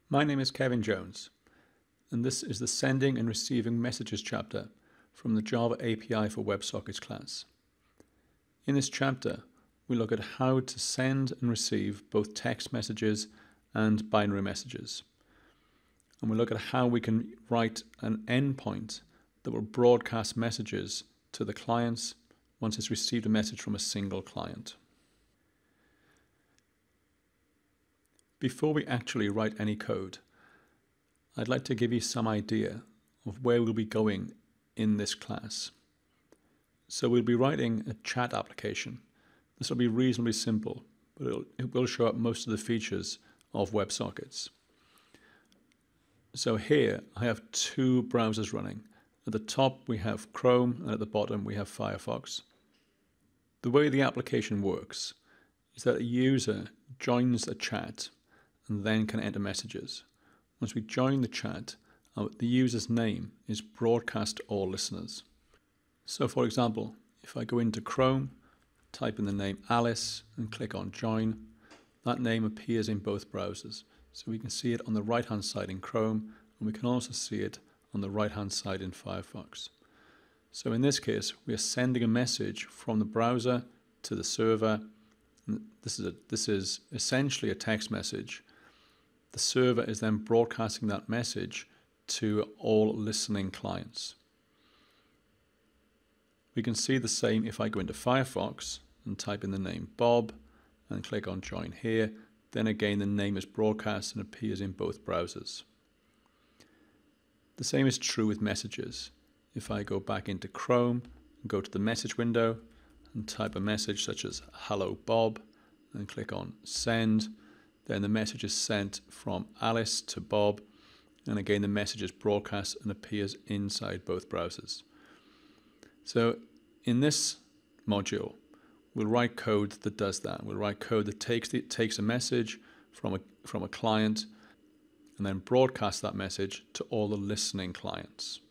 My name is Kevin Jones, and this is the Sending and Receiving Messages chapter from the Java API for WebSockets class. In this chapter, we look at how to send and receive both text messages and binary messages. And we look at how we can write an endpoint that will broadcast messages to the clients once it's received a message from a single client. Before we actually write any code, I'd like to give you some idea of where we'll be going in this class. So we'll be writing a chat application. This will be reasonably simple, but it will show up most of the features of WebSockets. So here I have two browsers running. At the top we have Chrome and at the bottom we have Firefox. The way the application works is that a user joins a chat and then can enter messages. Once we join the chat, the user's name is broadcast to all listeners. So for example, if I go into Chrome, type in the name Alice and click on Join, that name appears in both browsers. So we can see it on the right hand side in Chrome, and we can also see it on the right hand side in Firefox. So in this case, we are sending a message from the browser to the server. This is essentially a text message. The server is then broadcasting that message to all listening clients. We can see the same if I go into Firefox and type in the name Bob and click on Join here. Then again, the name is broadcast and appears in both browsers. The same is true with messages. If I go back into Chrome and go to the message window and type a message such as Hello Bob and click on Send, then the message is sent from Alice to Bob, and again the message is broadcast and appears inside both browsers. So in this module, we'll write code that does that. We'll write code that takes a message from a client and then broadcasts that message to all the listening clients.